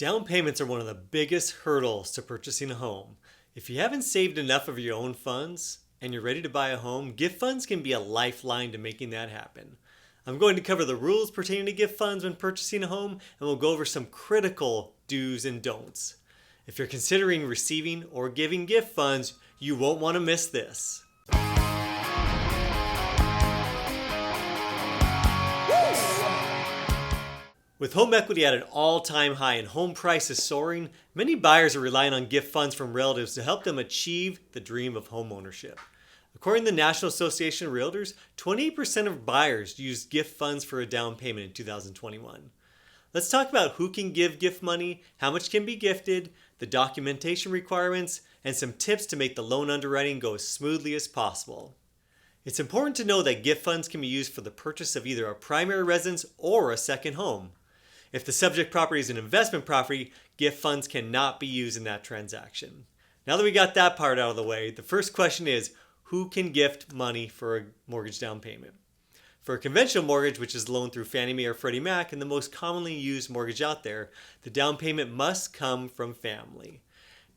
Down payments are one of the biggest hurdles to purchasing a home. If you haven't saved enough of your own funds and you're ready to buy a home, gift funds can be a lifeline to making that happen. I'm going to cover the rules pertaining to gift funds when purchasing a home, and we'll go over some critical do's and don'ts. If you're considering receiving or giving gift funds, you won't want to miss this. With home equity at an all-time high and home prices soaring, many buyers are relying on gift funds from relatives to help them achieve the dream of home ownership. According to the National Association of Realtors, 28% of buyers used gift funds for a down payment in 2021. Let's talk about who can give gift money, how much can be gifted, the documentation requirements, and some tips to make the loan underwriting go as smoothly as possible. It's important to know that gift funds can be used for the purchase of either a primary residence or a second home. If the subject property is an investment property, gift funds cannot be used in that transaction. Now that we got that part out of the way, the first question is, who can gift money for a mortgage down payment? For a conventional mortgage, which is loaned through Fannie Mae or Freddie Mac and the most commonly used mortgage out there, the down payment must come from family.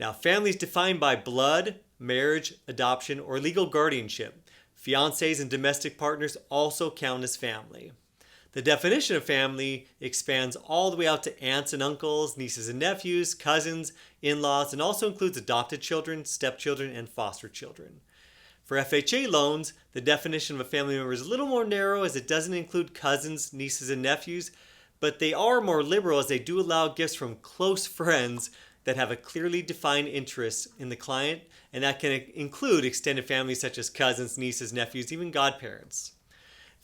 Now, family is defined by blood, marriage, adoption, or legal guardianship. Fiancés and domestic partners also count as family. The definition of family expands all the way out to aunts and uncles, nieces and nephews, cousins, in-laws, and also includes adopted children, stepchildren, and foster children. For FHA loans, the definition of a family member is a little more narrow as it doesn't include cousins, nieces, and nephews, but they are more liberal as they do allow gifts from close friends that have a clearly defined interest in the client, and that can include extended families such as cousins, nieces, nephews, even godparents.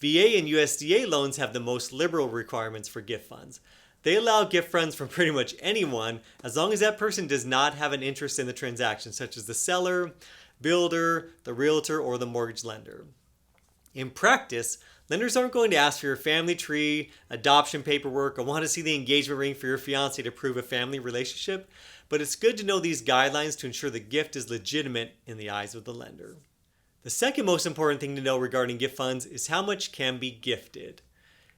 VA and USDA loans have the most liberal requirements for gift funds. They allow gift funds from pretty much anyone as long as that person does not have an interest in the transaction, such as the seller, builder, the realtor, or the mortgage lender. In practice, lenders aren't going to ask for your family tree, adoption paperwork, or want to see the engagement ring for your fiancé to prove a family relationship, but it's good to know these guidelines to ensure the gift is legitimate in the eyes of the lender. The second most important thing to know regarding gift funds is how much can be gifted.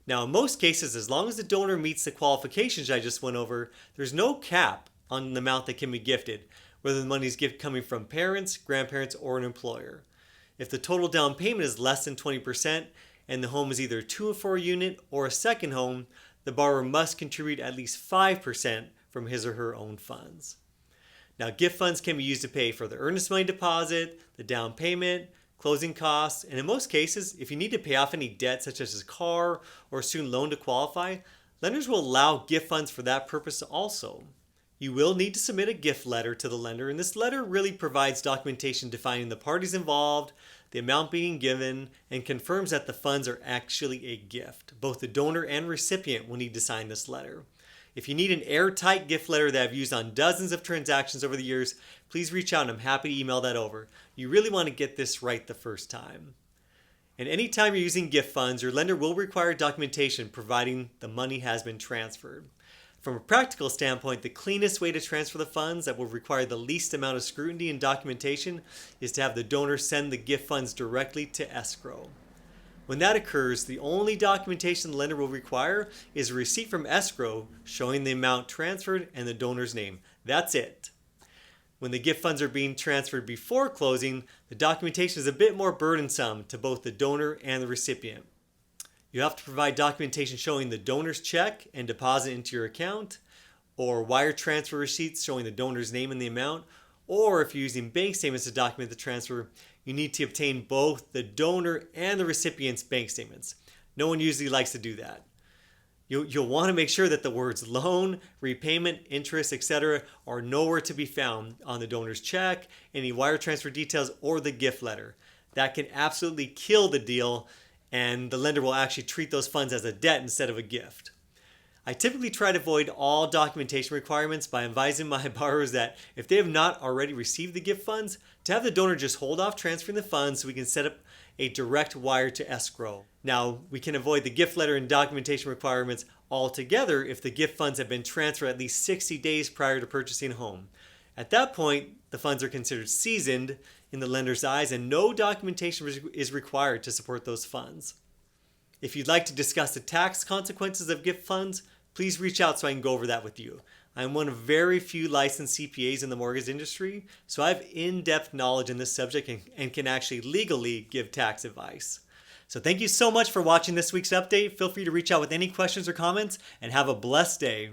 Now, in most cases, as long as the donor meets the qualifications I just went over, there's no cap on the amount that can be gifted, whether the money is coming from parents, grandparents, or an employer. If the total down payment is less than 20% and the home is either a 2 or 4 unit or a second home, the borrower must contribute at least 5% from his or her own funds. Now, gift funds can be used to pay for the earnest money deposit, the down payment, closing costs, and in most cases, if you need to pay off any debt such as a car or a student loan to qualify, lenders will allow gift funds for that purpose also. You will need to submit a gift letter to the lender, and this letter really provides documentation defining the parties involved, the amount being given, and confirms that the funds are actually a gift. Both the donor and recipient will need to sign this letter. If you need an airtight gift letter that I've used on dozens of transactions over the years, please reach out and I'm happy to email that over. You really want to get this right the first time. And anytime you're using gift funds, your lender will require documentation providing the money has been transferred. From a practical standpoint, the cleanest way to transfer the funds that will require the least amount of scrutiny and documentation is to have the donor send the gift funds directly to escrow. When that occurs, the only documentation the lender will require is a receipt from escrow showing the amount transferred and the donor's name. That's it. When the gift funds are being transferred before closing, the documentation is a bit more burdensome to both the donor and the recipient. You have to provide documentation showing the donor's check and deposit into your account, or wire transfer receipts showing the donor's name and the amount, or if you're using bank statements to document the transfer, you need to obtain both the donor and the recipient's bank statements. No one usually likes to do that. You'll want to make sure that the words loan, repayment, interest, etc. are nowhere to be found on the donor's check, any wire transfer details, or the gift letter. That can absolutely kill the deal, and the lender will actually treat those funds as a debt instead of a gift. I typically try to avoid all documentation requirements by advising my borrowers that if they have not already received the gift funds, to have the donor just hold off transferring the funds so we can set up a direct wire to escrow. Now, we can avoid the gift letter and documentation requirements altogether if the gift funds have been transferred at least 60 days prior to purchasing a home. At that point, the funds are considered seasoned in the lender's eyes and no documentation is required to support those funds. If you'd like to discuss the tax consequences of gift funds, please reach out so I can go over that with you. I'm one of very few licensed CPAs in the mortgage industry, so I have in-depth knowledge in this subject and can actually legally give tax advice. So thank you so much for watching this week's update. Feel free to reach out with any questions or comments, and have a blessed day.